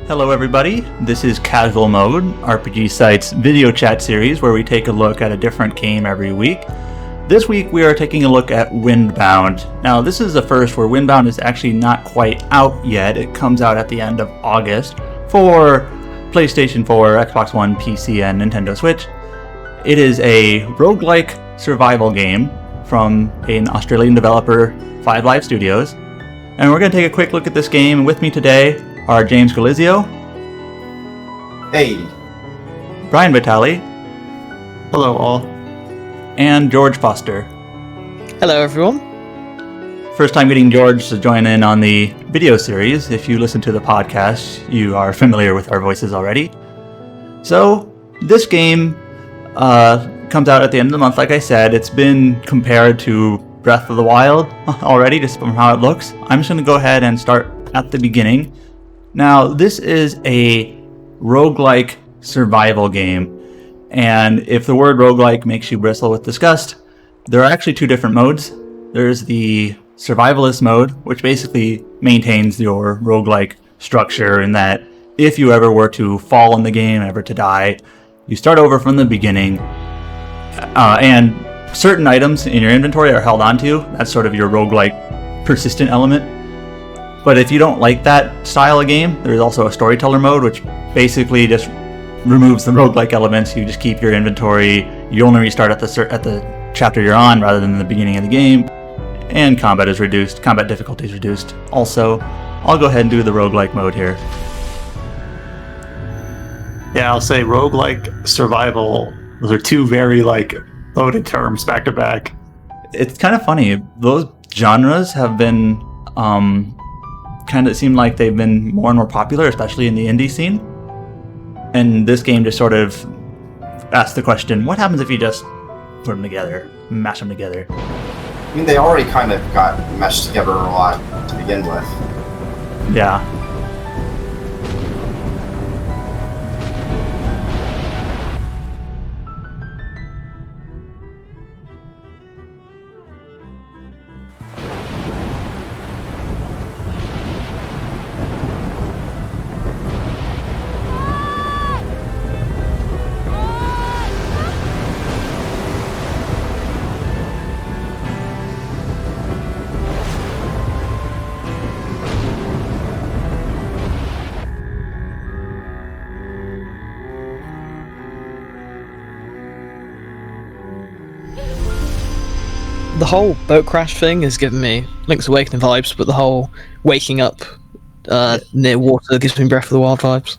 Hello everybody, this is Casual Mode, RPG Site's video chat series where we take a look at a different game every week. This week we are taking a look at Windbound. Now this is the first where Windbound is actually not quite out yet. It comes out at the end of August for PlayStation 4, Xbox One, PC, and Nintendo Switch. It is a roguelike survival game from an Australian developer, 5 Live Studios. And we're going to take a quick look at this game. With me today are James Galizio. Hey. Bryan Vitale. Hello all. And George Foster. Hello everyone. First time getting George to join in on the video series. If you listen to the podcast, you are familiar with our voices already. So, this game comes out at the end of the month, like I said. It's been compared to Breath of the Wild already, just from how it looks. I'm just going to go ahead and start at the beginning. Now, this is a roguelike survival game, and if the word roguelike makes you bristle with disgust, there are actually two different modes. There's the Survivalist Mode, which basically maintains your roguelike structure in that if you ever were to fall in the game, ever to die, you start over from the beginning, and certain items in your inventory are held onto. That's sort of your roguelike persistent element. But if you don't like that style of game, there's also a Storyteller Mode, which basically just removes the roguelike elements. You just keep your inventory. You only restart at the chapter you're on rather than the beginning of the game. And combat is reduced. Combat difficulty is reduced. Also, I'll go ahead and do the roguelike mode here. Yeah, I'll say roguelike, survival. Those are two very loaded terms back to back. It's kind of funny. Those genres have been kind of seem like they've been more and more popular, especially in the indie scene. And this game just sort of asks the question, what happens if you just put them together, mash them together? I mean, they already kind of got meshed together a lot to begin with. Yeah. The whole boat crash thing has given me Link's Awakening vibes, but the whole waking up near water gives me Breath of the Wild vibes.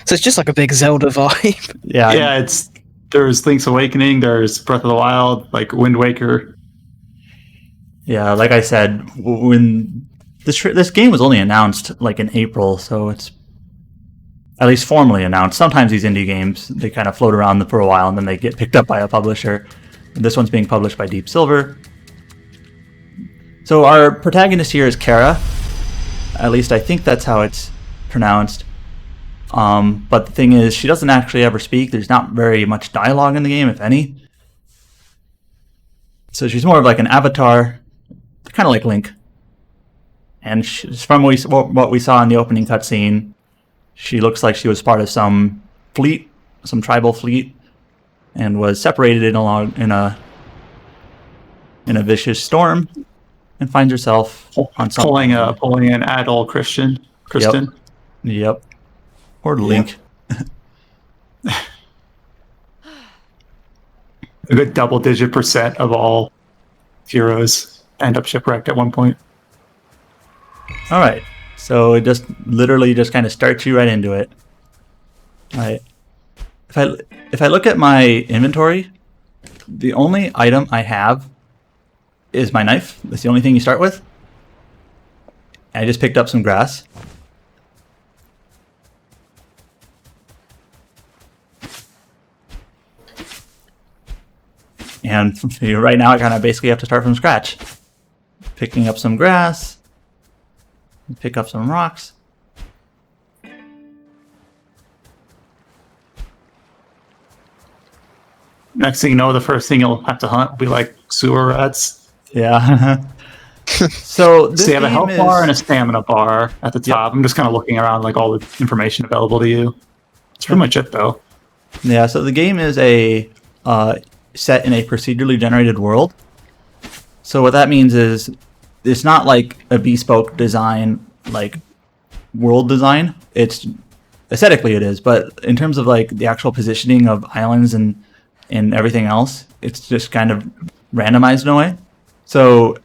So it's just like a big Zelda vibe. Yeah, there's Link's Awakening, there's Breath of the Wild, like Wind Waker. Yeah, like I said, when this game was only announced in April, so it's at least formally announced. Sometimes these indie games, they kind of float around for a while and then they get picked up by a publisher. This one's being published by Deep Silver. So our protagonist here is Kara. At least I think that's how it's pronounced. But the thing is, she doesn't actually ever speak. There's not very much dialogue in the game, if any. So she's more of like an avatar, kind of like Link. And from what we saw in the opening cutscene, she looks like she was part of some fleet, some tribal fleet, and was separated in a vicious storm. And finds herself on something. Pulling an adult Kristen. Yep. Or Link. A good double-digit % of all heroes end up shipwrecked at one point. All right. So it just literally just kind of starts you right into it. All right. If I look at my inventory, the only item I have is my knife. That's the only thing you start with. I just picked up some grass. And right now I kind of basically have to start from scratch. Picking up some grass. Pick up some rocks. Next thing you know, the first thing you'll have to hunt will be like sewer rats. Yeah. So this So you have a game health bar is and a stamina bar at the top. I'm just kind of looking around, like all the information available to you. That's pretty much it, though. yeah. So the game is a set in a procedurally generated world. So what that means is it's not like a bespoke design, like world design. It's aesthetically it is, but in terms of like the actual positioning of islands and everything else, it's just kind of randomized in a way. So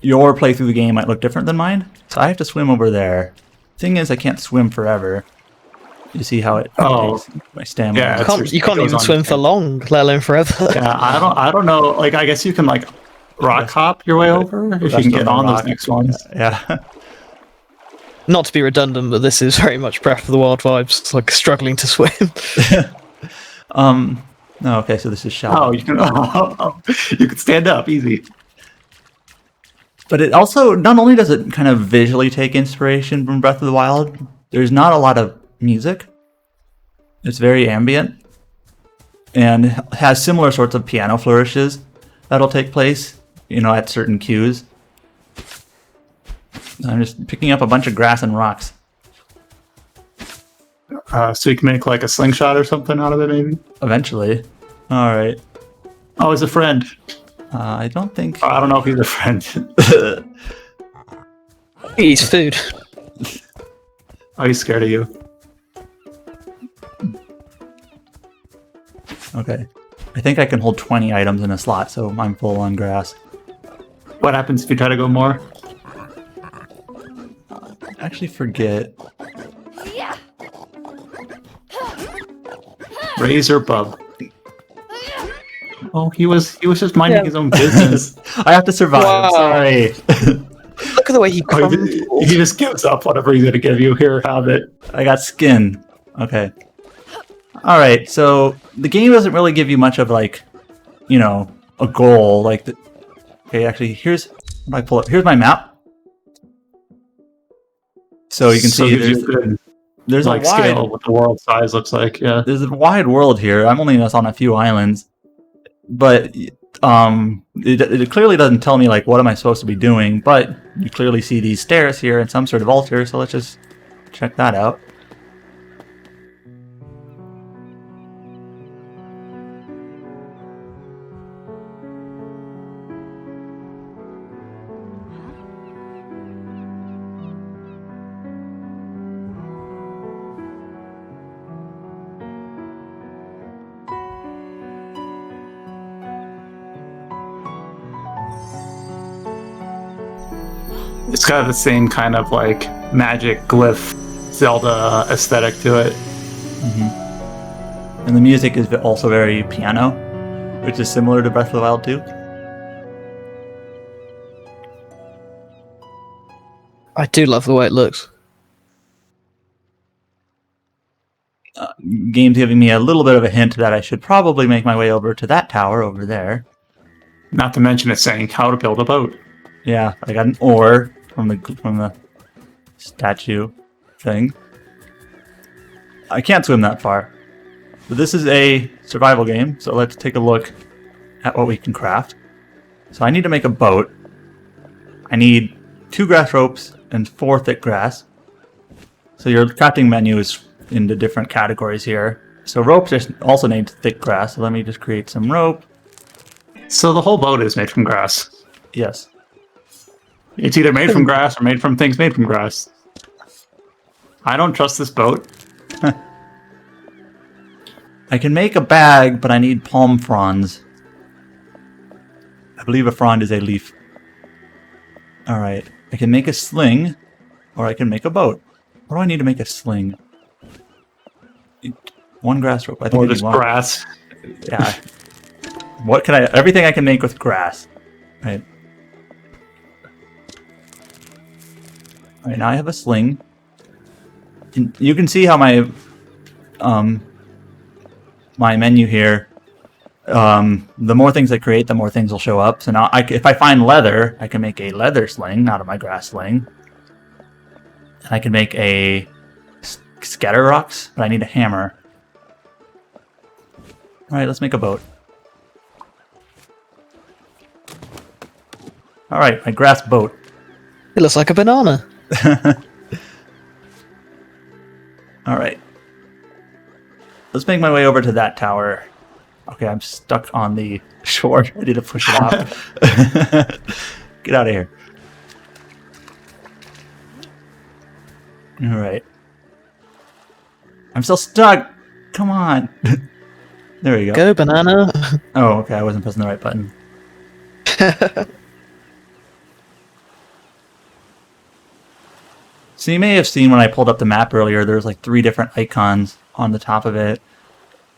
your playthrough of the game might look different than mine. So I have to swim over there. Thing is, I can't swim forever. You see how it takes my stamina. Yeah, You can't it goes even on swim for long, let alone forever. Yeah, I don't know. Like, I guess you can like rock hop your way over if you Rest can get the on rock. those next ones. Yeah. Not to be redundant, but this is very much Breath of the Wild vibes. It's like struggling to swim. No, okay, so this is shallow. Oh, you can. You can stand up easy. But it also, not only does it kind of visually take inspiration from Breath of the Wild, there's not a lot of music. It's very ambient. And has similar sorts of piano flourishes that'll take place, at certain cues. I'm just picking up a bunch of grass and rocks. So you can make like a slingshot or something out of it, maybe. Eventually. Alright. Oh, he's a friend. I don't think... I don't know if he's a friend. He eats food. Oh, he's scared of you. Okay. I think I can hold 20 items in a slot, so I'm full on grass. What happens if you try to go more? I actually forget. Razor bub. Oh, he was just minding his own business. I have to survive. Wow. Sorry. Look at the way he Oh, crumbled. he just gives up whatever he's gonna give you. Here, have it. I got skin. Okay. Alright, so the game doesn't really give you much of like, a goal. Okay, actually, here's my map. So you can see it gives you a good, there's like a wide scale of what the world size looks like. Yeah. there's a wide world here. I'm only just on a few islands, but it clearly doesn't tell me like what am I supposed to be doing. But you clearly see these stairs here and some sort of altar. So let's just check that out. It's got the same kind of like magic glyph Zelda aesthetic to it. And the music is also very piano, which is similar to Breath of the Wild 2. I do love the way it looks. Game's giving me a little bit of a hint that I should probably make my way over to that tower over there. Not to mention it's saying how to build a boat. Yeah, I got an ore from the statue thing. I can't swim that far. But this is a survival game, so let's take a look at what we can craft. So I need to make a boat. I need 2 grass ropes and 4 thick grass. So your crafting menu is into different categories here. So ropes are also named thick grass. So let me just create some rope. So the whole boat is made from grass. Yes. It's either made from grass or made from things made from grass. I don't trust this boat. I can make a bag, but I need palm fronds. I believe a frond is a leaf. Alright. I can make a sling, or I can make a boat. What do I need to make a sling? 1 grass rope. I think Or I need just 1. grass. Yeah. What can I... Everything I can make with grass. Right. Alright, now I have a sling. And you can see how my... my menu here, the more things I create, the more things will show up. So now, if I find leather, I can make a leather sling out of my grass sling. And I can make a scatter rocks, but I need a hammer. Alright, let's make a boat. All right, my grass boat. It looks like a banana. All right. Let's make my way over to that tower. Okay, I'm stuck on the shore. I need to push it off. Get out of here. All right. I'm still stuck. Come on. There we go. Go, banana. Oh, okay. I wasn't pressing the right button. So you may have seen when I pulled up the map earlier, there's like 3 different icons on the top of it.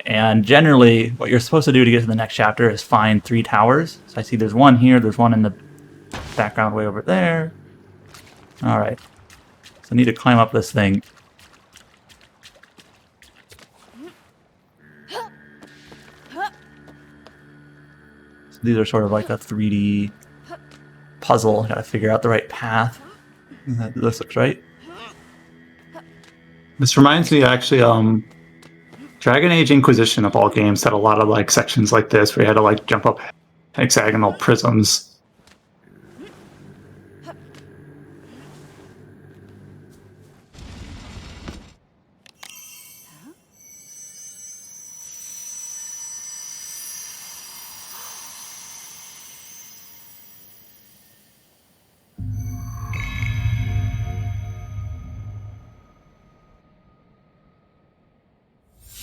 And generally, what you're supposed to do to get to the next chapter is find 3 towers. So I see there's one here, there's one in the background way over there. All right. So I need to climb up this thing. So these are sort of like a 3D puzzle. Gotta figure out the right path. This looks right. This reminds me, actually, Dragon Age Inquisition of all games had a lot of like sections like this where you had to like jump up hexagonal prisms.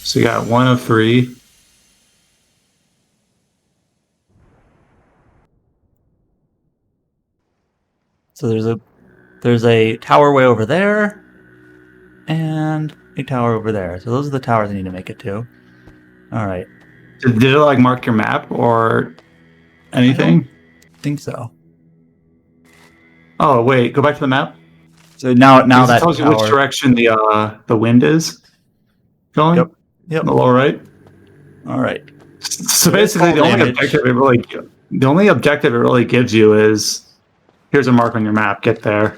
So you got 1 of 3. So there's a tower way over there, and a tower over there. So those are the towers I need to make it to. All right. Did it like mark your map or anything? I think so. Oh wait, go back to the map. So now Because that it tells you tower, which direction the wind is going. Yep. Yep. On the lower right. All right. So basically, the only objective it really gives you is here's a mark on your map. Get there.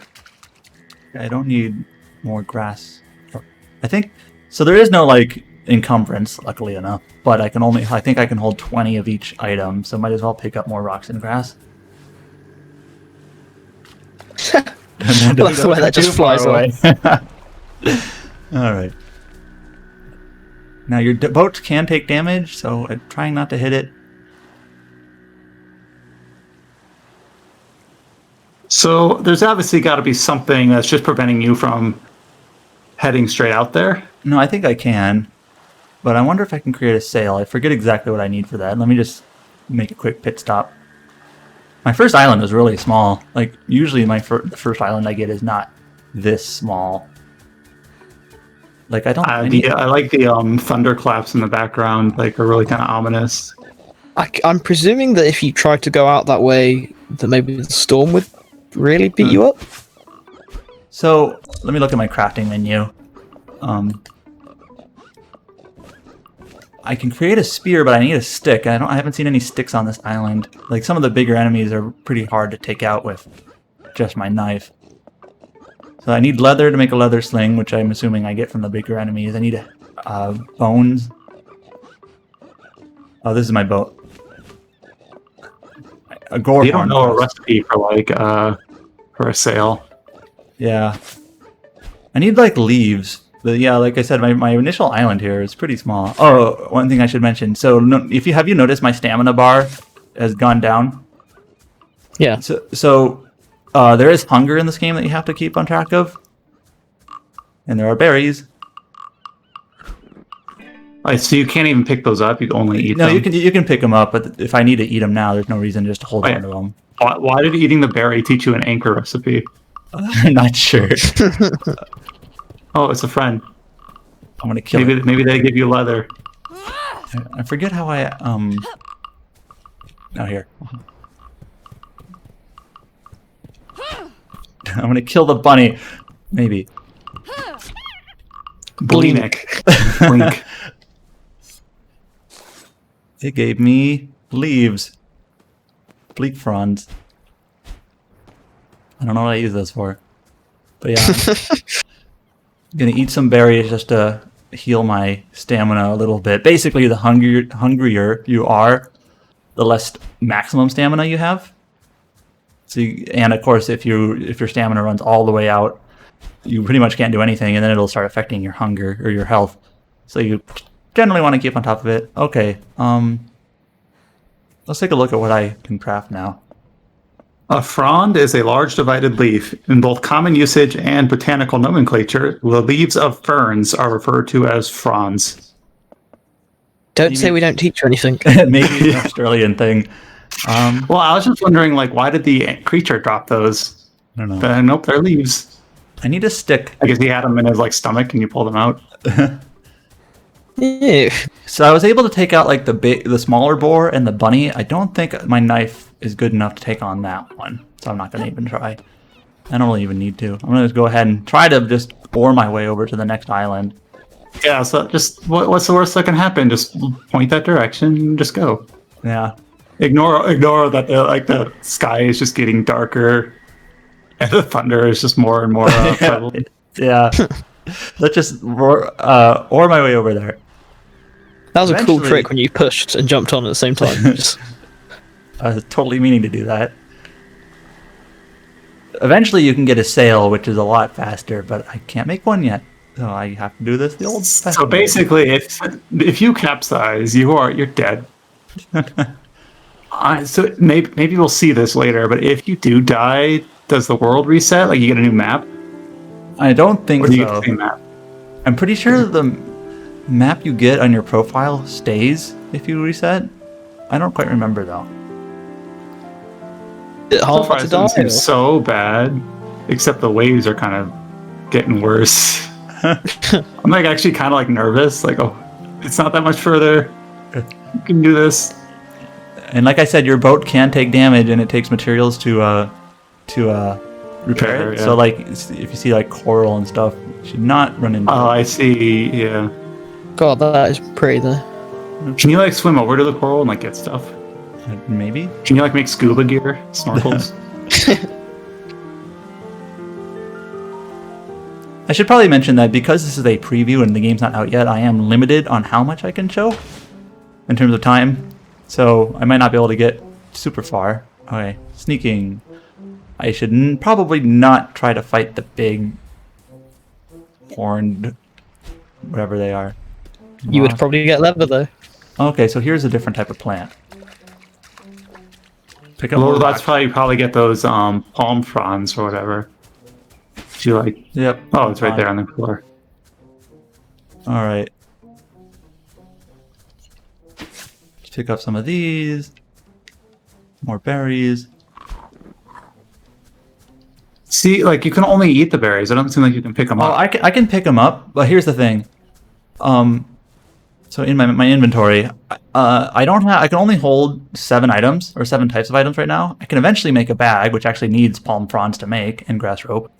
I don't need more grass. I think so. There is no like encumbrance, luckily enough. But I think I can hold 20 of each item. So might as well pick up more rocks and grass. That's the way that just flies away. All right. Now your boat can take damage, so I'm trying not to hit it. So there's obviously got to be something that's just preventing you from heading straight out there. No, I think I can, but I wonder if I can create a sail. I forget exactly what I need for that. Let me just make a quick pit stop. My first island was really small. Like usually the first island I get is not this small. Like I like the thunderclaps in the background. Like are really kind of ominous. I'm presuming that if you tried to go out that way, that maybe the storm would really beat you up. So let me look at my crafting menu. I can create a spear, but I need a stick. I haven't seen any sticks on this island. Like some of the bigger enemies are pretty hard to take out with just my knife. So I need leather to make a leather sling, which I'm assuming I get from the bigger enemies. I need bones. Oh, this is my boat. A gore. You don't know a recipe for like for a sail. Yeah. I need like leaves. But yeah, like I said, my initial island here is pretty small. Oh, one thing I should mention. So have you noticed my stamina bar has gone down? Yeah. So there is hunger in this game that you have to keep on track of. And there are berries. So you can't even pick those up. You can only eat them. No, you can pick them up, but if I need to eat them now, there's no reason just to hold on to them. Why did eating the berry teach you an anchor recipe? I'm not sure. Oh, it's a friend. I'm gonna kill it. Maybe they give you leather. I forget how I Oh, here. I'm gonna kill the bunny. Maybe. Blink. Blink. It gave me leaves. Bleak fronds. I don't know what I use those for. But yeah. I'm gonna eat some berries just to heal my stamina a little bit. Basically, the hungrier you are, the less maximum stamina you have. So and of course, if your stamina runs all the way out, you pretty much can't do anything, and then it'll start affecting your hunger or your health. So you generally want to keep on top of it. Okay, let's take a look at what I can craft now. A frond is a large divided leaf. In both common usage and botanical nomenclature, the leaves of ferns are referred to as fronds. Don't say we don't teach you anything. Maybe it's an Australian thing. Well, I was just wondering, like, why did the creature drop those? I don't know. But nope, they're leaves. I need a stick. I guess he had them in his like stomach, and you pulled them out. Ew. So I was able to take out like the smaller boar and the bunny. I don't think my knife is good enough to take on that one, so I'm not going to even try. I don't really even need to. I'm going to just go ahead and try to just bore my way over to the next island. Yeah, so just what's the worst that can happen? Just point that direction and just go. Yeah. Ignore that the sky is just getting darker and the thunder is just more and more prevalent. Yeah. Let's just oar my way over there. That was a cool Eventually- trick when you pushed and jumped on at the same time. Just- I was totally meaning to do that. Eventually you can get a sail, which is a lot faster, but I can't make one yet. So I have to do this the old So basically, if you capsize, you're dead. So maybe we'll see this later, but if you do die, does the world reset? Like you get a new map, I don't think or do you get so. the same map? I'm pretty sure the map you get on your profile stays if you reset. I don't quite remember though. Is it So hard far, to it doesn't die? seem so bad, except the waves are kind of getting worse. I'm like actually kind of like nervous. Like, oh, it's not that much further. You can do this. And like I said, your boat can take damage, and it takes materials to repair it. Yeah. So like, if you see like coral and stuff, you should not run into. Oh, I see. Yeah. God, that is pretty though. Can you like swim over to the coral and like get stuff? Maybe. Can you like make scuba gear, snorkels? I should probably mention that because this is a preview and the game's not out yet, I am limited on how much I can show in terms of time. So I might not be able to get super far. Okay, sneaking. I should probably not try to fight the big horned, whatever they are. You would probably get leather though. Okay, so here's a different type of plant. Pick up Well, more that's rocks. how you probably get those palm fronds or whatever. Do you like? Yep. Oh, it's right there on the floor. All right. Let's pick up some of these. More berries. See, like you can only eat the berries. It doesn't seem like you can pick them Oh, up. I can pick them up, but here's the thing. So in my inventory, I don't have. I can only hold 7 items or 7 types of items right now. I can eventually make a bag, which actually needs palm fronds to make and grass rope.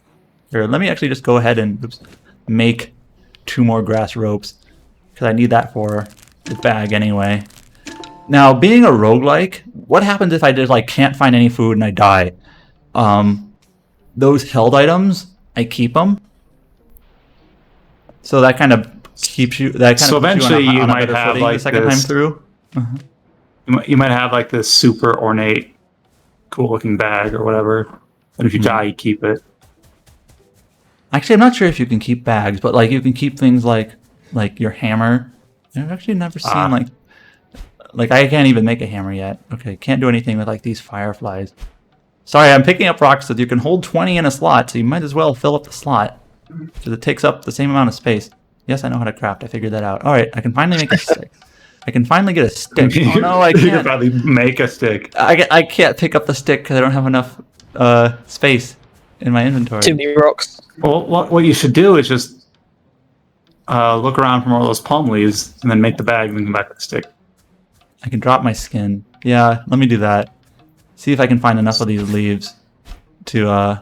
Here, let me actually just go ahead and make 2 more grass ropes because I need that for the bag anyway. Now, being a roguelike, what happens if I just like can't find any food and I die? Those held items, I keep them. So that kind of keeps you. That kind So of puts eventually you you on a might better have, footing like, the second this- time through. You might have like this super ornate, cool-looking bag or whatever. And if you die, you keep it. Actually, I'm not sure if you can keep bags, but like you can keep things like your hammer. I've actually never seen like I can't even make a hammer yet. Okay, can't do anything with like these fireflies. Sorry, I'm picking up rocks that you can hold 20 in a slot, so you might as well fill up the slot because it takes up the same amount of space. Yes, I know how to craft. I figured that out. All right, I can finally make a stick. I can finally get a stick. Oh no, I You could can't. probably make a stick. I can't pick up the stick because I don't have enough space in my inventory. Too many rocks. Well, what you should do is just look around for more of those palm leaves and then make the bag and then come back with the stick. I can drop my skin. Yeah, let me do that. See if I can find enough of these leaves to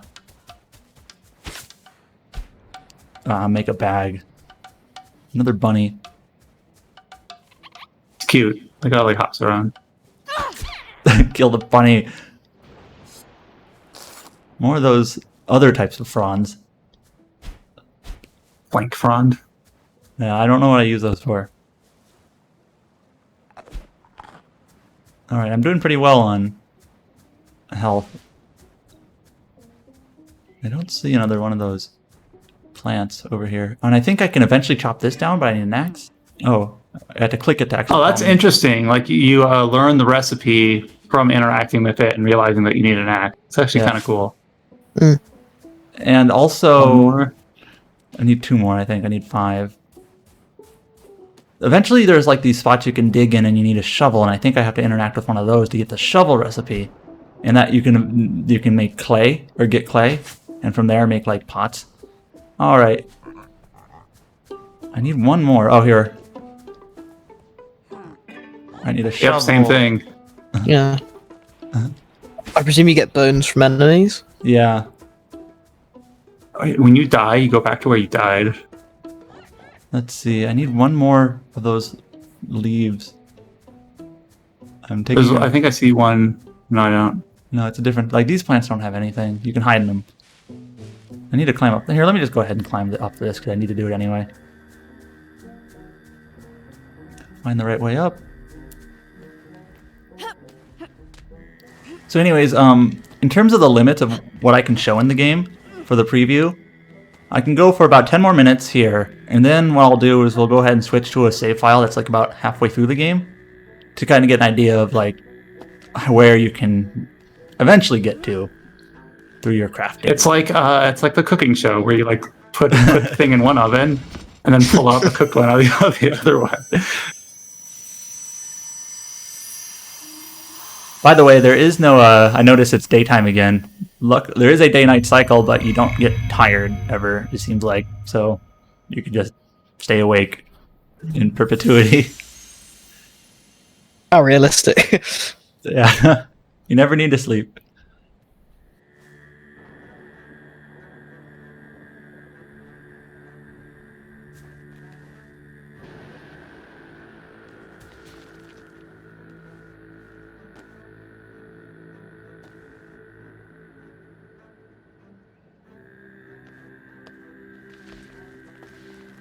make a bag. Another bunny. It's cute. Look how it like hops around. Kill the bunny. More of those other types of fronds. Flank frond. Yeah, I don't know what I use those for. Alright, I'm doing pretty well on health. I don't see another one of those plants over here. And I think I can eventually chop this down, but I need an axe. Oh, I had to click it to actually. Oh, that's interesting. Like you learn the recipe from interacting with it and realizing that you need an axe. It's actually kind of cool. Mm. And also, One more. I need 2 more. I think I need 5. Eventually, there's like these spots you can dig in, and you need a shovel. And I think I have to interact with one of those to get the shovel recipe. And that you can make clay or get clay, and from there make like pots. All right. I need 1 more. Oh, here. I need a shovel. Yep, same thing. Yeah. I presume you get bones from enemies? Yeah. When you die, you go back to where you died. Let's see. I need 1 more of those leaves. I'm taking. I think I see one. No, I don't. No, it's a different. Like these plants don't have anything. You can hide in them. I need to climb up. Here, let me just go ahead and climb up this because I need to do it anyway. Find the right way up. So, anyways, in terms of the limits of what I can show in the game for the preview, I can go for about 10 more minutes here, and then what I'll do is we'll go ahead and switch to a save file that's like about halfway through the game to kind of get an idea of like where you can eventually get to through your crafting. It's like the cooking show where you like put the thing in one oven and then pull out the cooked one out of the other one. By the way, there is no, I notice it's daytime again. Look, there is a day-night cycle, but you don't get tired ever, it seems like. So you can just stay awake in perpetuity. How realistic. Yeah, you never need to sleep.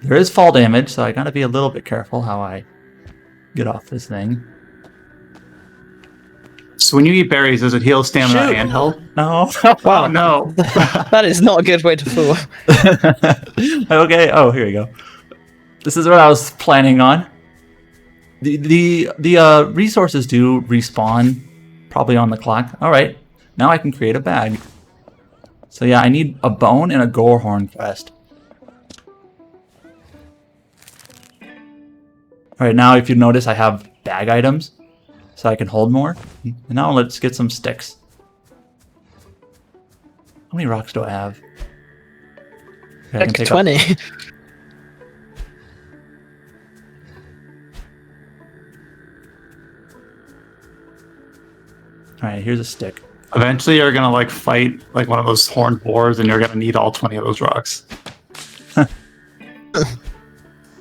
There is fall damage, so I gotta be a little bit careful how I get off this thing. So when you eat berries, does it heal stamina Shoot. and health? No. Wow, no. That is not a good way to fall. Okay. Oh, here we go. This is what I was planning on. The resources do respawn probably on the clock. All right. Now I can create a bag. So yeah, I need a bone and a gorehorn quest. All right. Now, if you notice, I have bag items, so I can hold more. And now let's get some sticks. How many rocks do I have? Okay, I can Like take 20. All right, here's a stick. Eventually, you're gonna like fight like one of those horned boars, and you're gonna need all 20 of those rocks.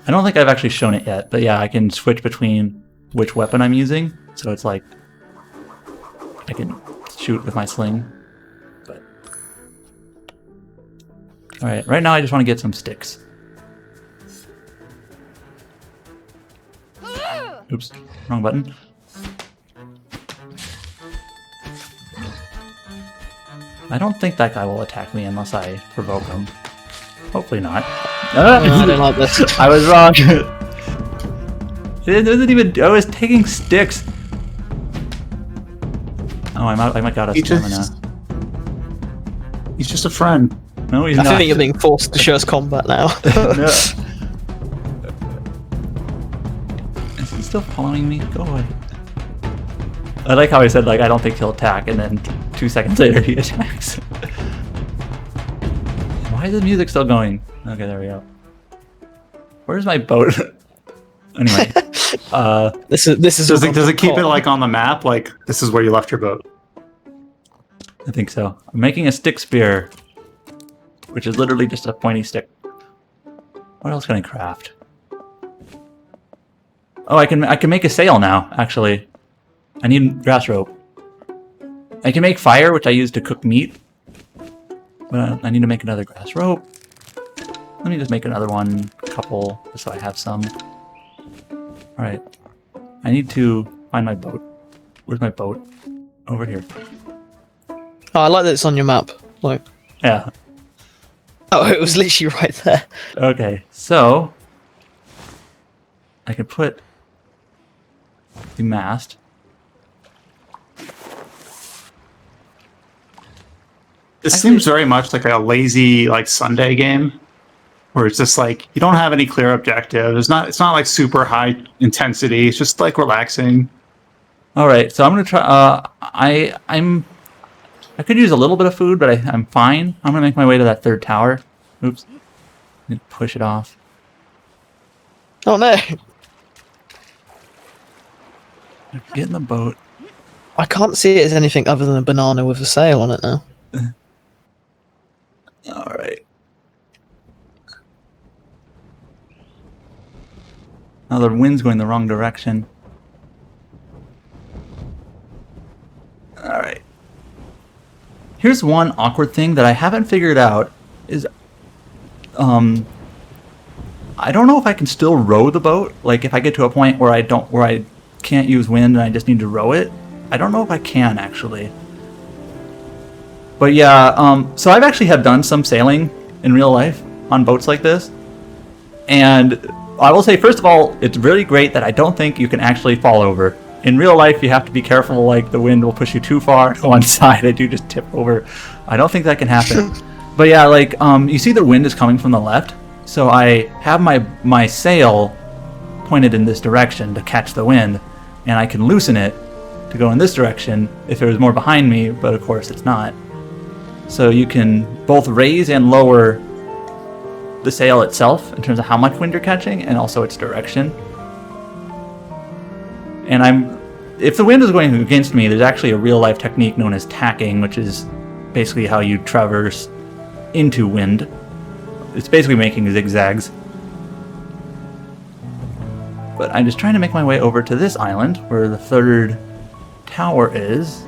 I don't think I've actually shown it yet, but yeah, I can switch between which weapon I'm using. So it's like I can shoot with my sling. But all right, right now I just want to get some sticks. Oops, wrong button. I don't think that guy will attack me unless I provoke him. Hopefully not. I don't like this. I was wrong. It doesn't even. I was taking sticks. Oh, I might got a stamina. He's just a friend. No, he's I not. think you're being forced to show us combat now. No. Is he still following me? Go away. I like how I said like I don't think he'll attack, and then 2 seconds later he attacks. Why is the music still going? Okay, there we go. Where's my boat? Anyway, this is. Does it keep it like on the map? Like this is where you left your boat. I think so. I'm making a stick spear, which is literally just a pointy stick. What else can I craft? Oh, I can make a sail now. Actually, I need grass rope. I can make fire, which I use to cook meat. But I need to make another grass rope. Let me just make another one, couple, just so I have some. Alright. I need to find my boat. Where's my boat? Over here. Oh, I like that it's on your map. Like, Yeah. Oh, it was literally right there. Okay, so I can put the mast. This seems very much like a lazy like Sunday game, where it's just like you don't have any clear objective. It's not like super high intensity. It's just like relaxing. All right, so I'm gonna try. I could use a little bit of food, but I'm fine. I'm gonna make my way to that third tower. Oops, need to push it off. Oh no! Get in the boat. I can't see it as anything other than a banana with a sail on it now. All right. Now the wind's going the wrong direction. All right. Here's one awkward thing that I haven't figured out is, I don't know if I can still row the boat. Like if I get to a point where I can't use wind and I just need to row it. I don't know if I can actually. But yeah, so I've actually have done some sailing in real life on boats like this. And I will say, first of all, it's really great that I don't think you can actually fall over. In real life, you have to be careful, like the wind will push you too far to one side and you just tip over. I don't think that can happen. But yeah, like, you see the wind is coming from the left. So I have my sail pointed in this direction to catch the wind. And I can loosen it to go in this direction if it was more behind me, but of course it's not. So you can both raise and lower the sail itself in terms of how much wind you're catching and also its direction. And if the wind is going against me, there's actually a real life technique known as tacking, which is basically how you traverse into wind. It's basically making zigzags. But I'm just trying to make my way over to this island where the third tower is.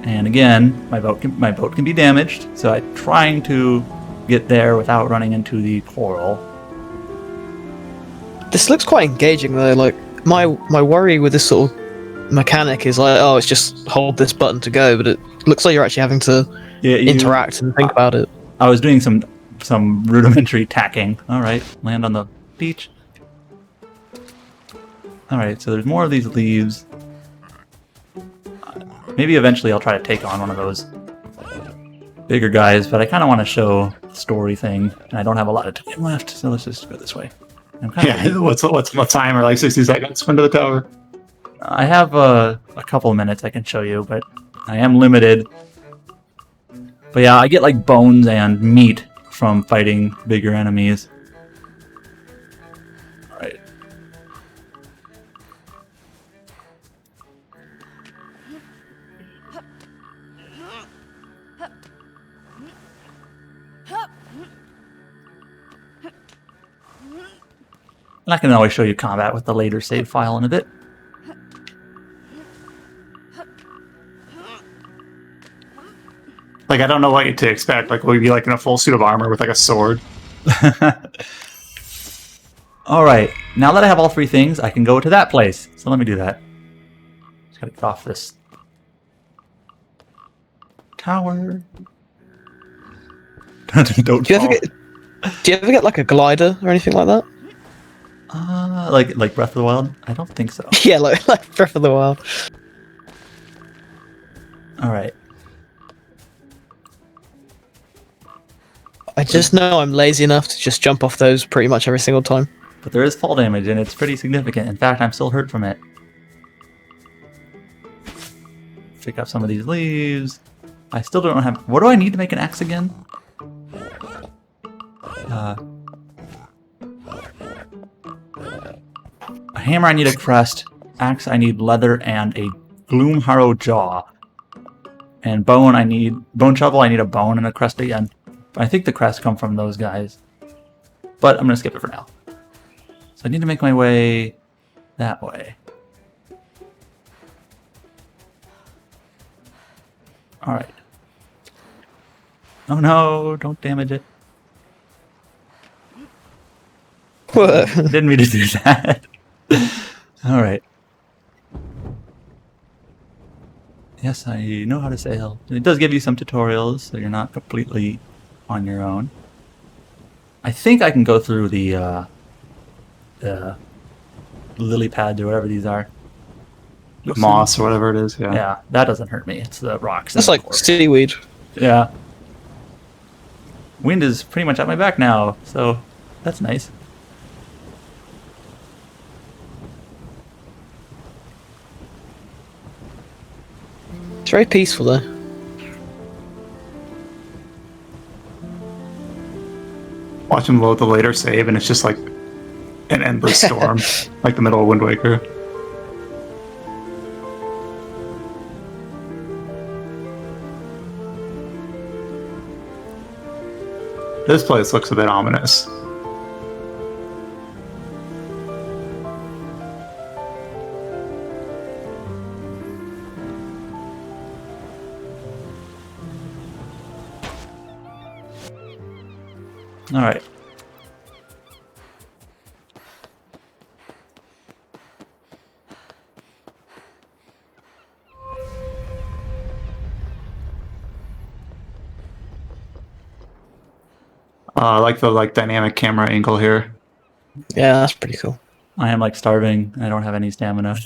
And again, my boat can be damaged, so I'm trying to get there without running into the coral. This looks quite engaging though. Like my worry with this sort of mechanic is like, oh, it's just hold this button to go, but it looks like you're actually having to interact and think about it. I was doing some rudimentary tacking. All right, land on the beach. All right, so there's more of these leaves. Maybe eventually I'll try to take on one of those bigger guys, but I kind of want to show the story thing, and I don't have a lot of time left, so let's just go this way. What's the timer? Like 60 seconds into the tower? I have a couple of minutes I can show you, but I am limited. But yeah, I get like bones and meat from fighting bigger enemies. Alright. And I can always show you combat with the later save file in a bit. Like, I don't know what to expect. Like, will you be like in a full suit of armor with like a sword? Alright, now that I have all three things, I can go to that place. So let me do that. Just gotta get off this tower. Don't Do you ever get like a glider or anything like that? Like Breath of the Wild? I don't think so. Yeah, like Breath of the Wild. Alright. I just know I'm lazy enough to just jump off those pretty much every single time. But there is fall damage, and it's pretty significant. In fact, I'm still hurt from it. Pick up some of these leaves. I still don't have... What do I need to make an axe again? A hammer, I need a crest. Axe, I need leather and a gloom harrow jaw. And bone, I need... Bone shovel, I need a bone and a crest again. I think the crests come from those guys. But I'm going to skip it for now. So I need to make my way that way. Alright. Oh no, don't damage it. Didn't mean to do that. Alright. Yes, I know how to sail. It does give you some tutorials, so you're not completely on your own. I think I can go through the lily pads or whatever these are. Moss or whatever it is. Yeah. Yeah, that doesn't hurt me. It's the rocks. That's like seaweed. Yeah. Wind is pretty much at my back now, so that's nice. It's very peaceful though. Watch him load the later save, and it's just like an endless storm, like the middle of Wind Waker. This place looks a bit ominous. All right. I like the dynamic camera angle here. Yeah, that's pretty cool. I am like starving. I don't have any stamina.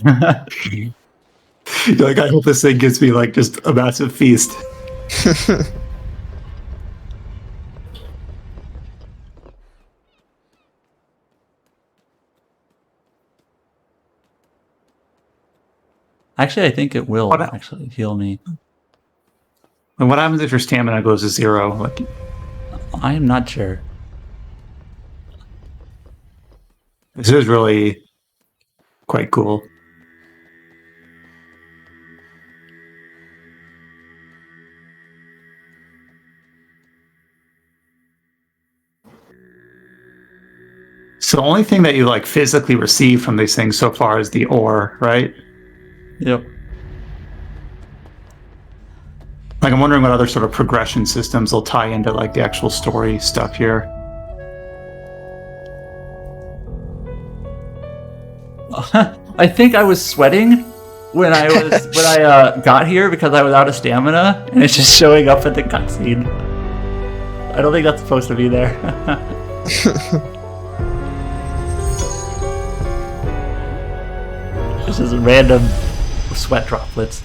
You're like, I hope this thing gives me like just a massive feast. Actually, I think it will What- actually heal me. And what happens if your stamina goes to 0? Like, I am not sure. this is really quite cool. So the only thing that you like physically receive from these things so far is the ore, right? Yep. Like, I'm wondering what other sort of progression systems will tie into like the actual story stuff here. I think I was sweating when I got here because I was out of stamina, and it's just showing up at the cutscene. I don't think that's supposed to be there. It's just random sweat droplets.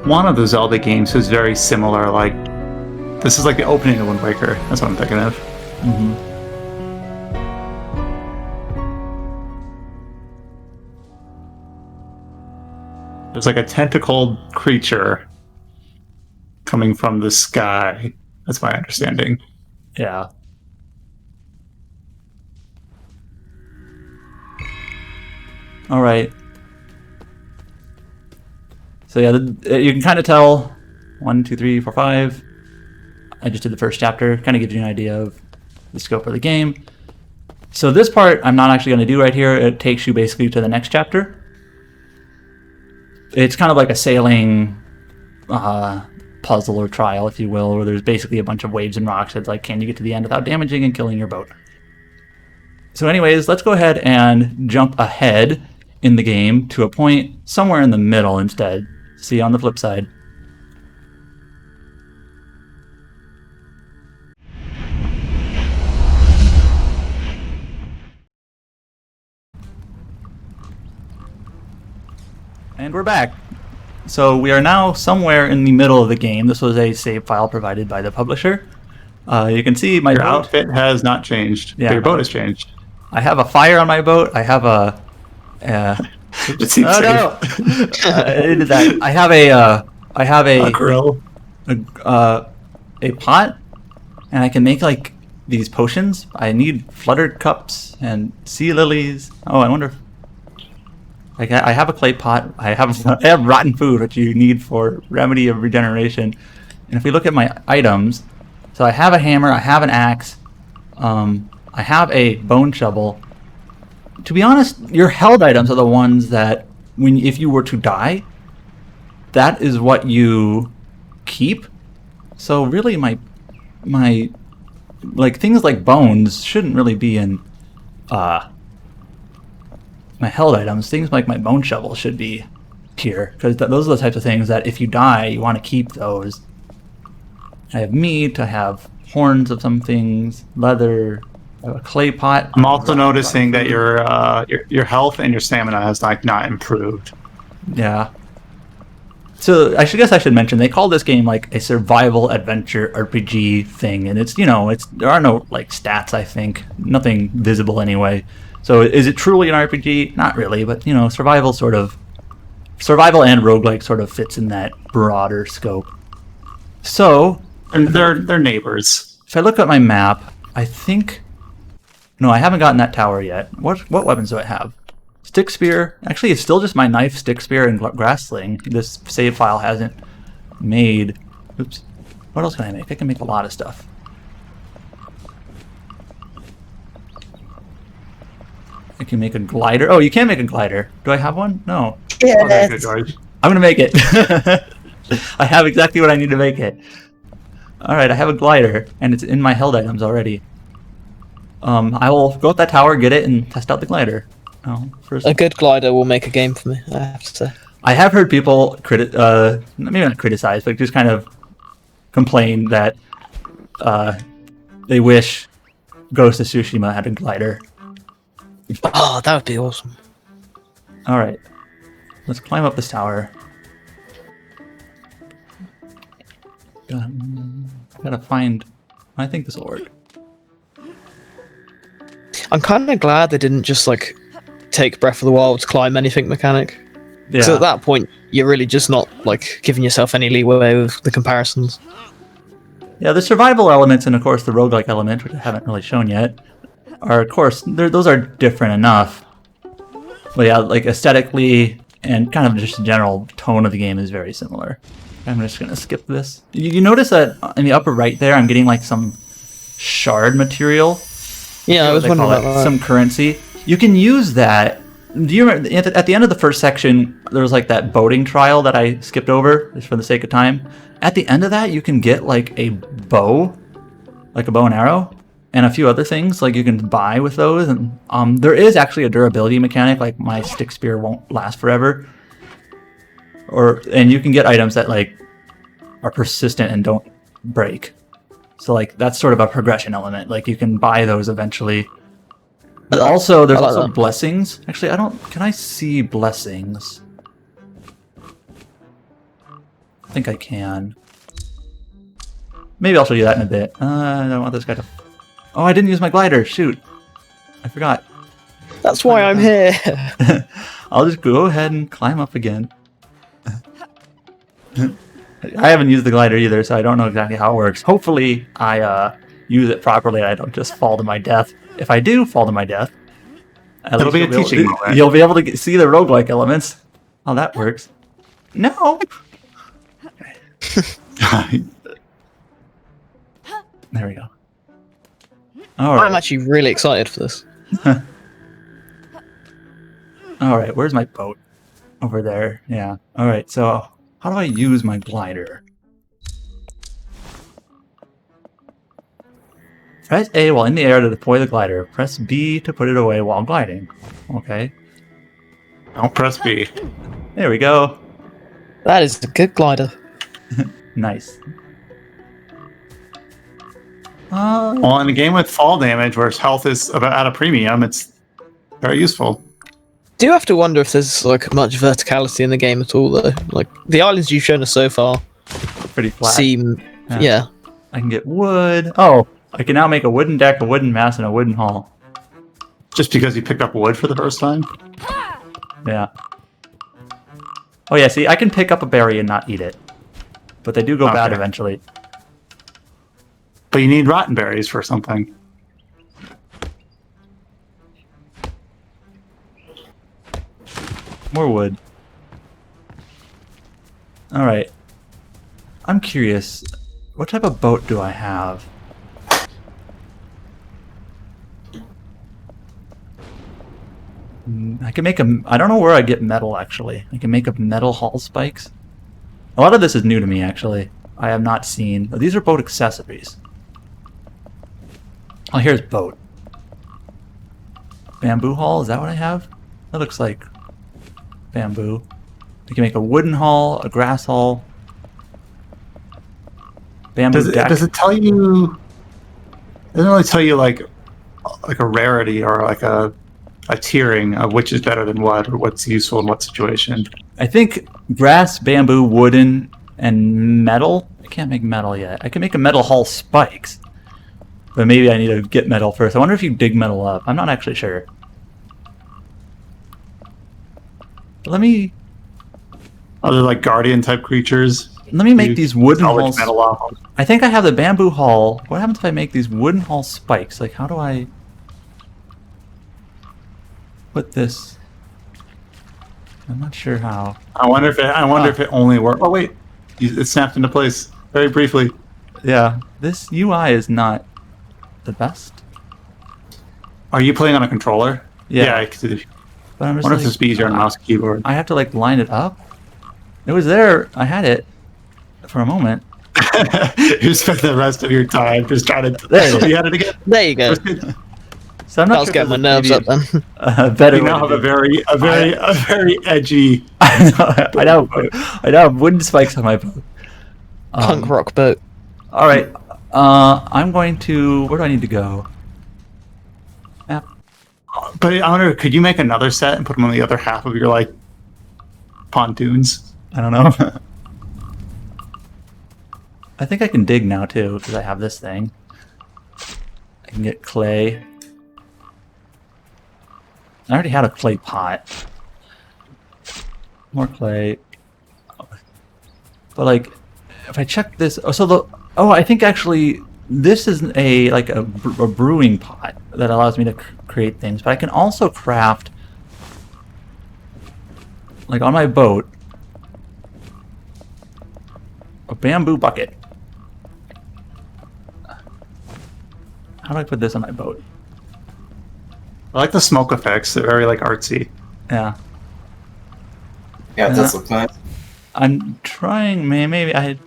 One of the Zelda games is very similar. Like, this is like the opening of Wind Waker. That's what I'm thinking of. Mm-hmm. There's like a tentacled creature coming from the sky. That's my understanding. Yeah. All right. So yeah, you can kind of tell 1, 2, 3, 4, 5. I just did the first chapter. Kind of gives you an idea of the scope of the game. So this part I'm not actually going to do right here. It takes you basically to the next chapter. It's kind of like a sailing puzzle or trial, if you will, where there's basically a bunch of waves and rocks. It's like, can you get to the end without damaging and killing your boat? So anyways, let's go ahead and jump ahead in the game to a point somewhere in the middle instead. See you on the flip side. And we're back. So we are now somewhere in the middle of the game. This was a save file provided by the publisher. You can see my Your boat. outfit has not changed. Yeah. But your boat has changed. I have a fire on my boat. I have a. It seems Oh safe. no! I did that. I have A grill. a pot, and I can make like these potions. I need fluttered cups and sea lilies. Oh, I wonder. I have a clay pot. I have rotten food, which you need for remedy of regeneration. And if we look at my items, so I have a hammer, I have an axe, I have a bone shovel. To be honest, your held items are the ones that, if you were to die, that is what you keep. So really, my like things like bones shouldn't really be in my held items. Things like my bone shovel should be here, because those are the types of things that if you die, you want to keep those. I have meat. I have horns of some things, leather, a clay pot. I'm also noticing that your health and your stamina has like not improved. Yeah. So I guess I should mention they call this game like a survival adventure RPG thing, and it's there are no like stats. I think nothing visible anyway. So is it truly an RPG? Not really, but survival and roguelike sort of fits in that broader scope. So And they're neighbors. if I look at my map, I think no, I haven't gotten that tower yet. What weapons do I have? Stick spear. Actually, it's still just my knife, stick spear, and grass sling. This save file hasn't made. Oops. What else can I make? I can make a lot of stuff. I can make a glider. Oh, you can make a glider. Do I have one? No. Okay, good, George. I'm gonna make it. I have exactly what I need to make it. All right, I have a glider, and it's in my held items already. I will go up that tower, get it, and test out the glider. First, A good glider will make a game for me, I have to say. I have heard people maybe not criticize, but just kind of complain that they wish Ghost of Tsushima had a glider. Oh, that would be awesome. All right, let's climb up this tower. Gotta find. I think this will work. I'm kind of glad they didn't just like take Breath of the Wild's climb anything mechanic. Because at that point, you're really just not like giving yourself any leeway with the comparisons. Yeah, the survival elements and of course the roguelike element, which I haven't really shown yet, are of course those are different enough. But yeah, like aesthetically and kind of just the general tone of the game is very similar. I'm just gonna skip this. You notice that in the upper right there, I'm getting like some shard material. Yeah, I was wondering about that. Some currency. You can use that. Do you remember at the end of the first section, there was like that boating trial that I skipped over just for the sake of time? At the end of that, you can get like a bow, like a bow and arrow, and a few other things like you can buy with those. And there is actually a durability mechanic, like my stick spear won't last forever. And you can get items that like are persistent and don't break. So like that's sort of a progression element. Like you can buy those eventually. But also there's also blessings. Actually, can I see blessings? I think I can. Maybe I'll show you that in a bit. I don't want this guy to... Oh, I didn't use my glider. Shoot. I forgot. That's why I'm here. I'll just go ahead and climb up again. I haven't used the glider either, so I don't know exactly how it works. Hopefully, I use it properly and I don't just fall to my death. If I do fall to my death, it'll be a teaching moment. You'll be able to see the roguelike elements. How that works. No! There we go. All right. I'm actually really excited for this. All right, where's my boat? Over there, yeah. All right, so how do I use my glider? Press A while in the air to deploy the glider. Press B to put it away while gliding. Okay. Don't press B. There we go. That is a good glider. Nice. Well, in a game with fall damage, where health is at a premium, it's very useful. Do you have to wonder if there's like much verticality in the game at all, though? Like the islands you've shown us so far Pretty flat. seem, yeah. I can get wood. Oh, I can now make a wooden deck, a wooden mast, and a wooden hull. Just because you picked up wood for the first time? Yeah. Oh yeah, see, I can pick up a berry and not eat it. But they do go bad eventually. But you need rotten berries for something. More wood. Alright. I'm curious, what type of boat do I have? I can make a. I don't know where I get metal actually. I can make a metal hull spikes. A lot of this is new to me actually. I have not seen. Oh, these are boat accessories. Oh, here's boat. Bamboo hull. Is that what I have? That looks like bamboo. We can make a wooden hull, a grass hull. Bamboo deck. Does it tell you? It doesn't really tell you like a rarity or like a tiering of which is better than what or what's useful in what situation. I think grass, bamboo, wooden, and metal. I can't make metal yet. I can make a metal hull spikes, but maybe I need to get metal first. I wonder if you dig metal up. I'm not actually sure. Let me. Are there like guardian type creatures? Let me make these wooden salvage hulls. metal off them. I think I have the bamboo hull. What happens if I make these wooden hull spikes? Like, how do I put this? I'm not sure how. I wonder if it only works. Oh wait, it snapped into place very briefly. Yeah, this UI is not the best. Are you playing on a controller? Yeah. I can see. But I'm just Wonder if like, this be easier on mouse and keyboard. I have to like line it up. It was there. I had it for a moment. You spent the rest of your time just trying to. There it is. You had it again. There you go. So I'm not I was sure getting my if nerves up then. a better You way now to have do a very edgy. I know. I have wooden spikes on my boat. Punk rock boat. All right. I'm going to. Where do I need to go? Map. But I wonder, could you make another set and put them on the other half of your like pontoons? I don't know. I think I can dig now too because I have this thing. I can get clay. I already had a clay pot. More clay. But like, if I check this, I think actually this is a brewing pot that allows me to create things. But I can also craft, like on my boat, a bamboo bucket. How do I put this on my boat? I like the smoke effects. They're very like artsy. Yeah. Yeah, it does look nice. I'm trying, maybe I'm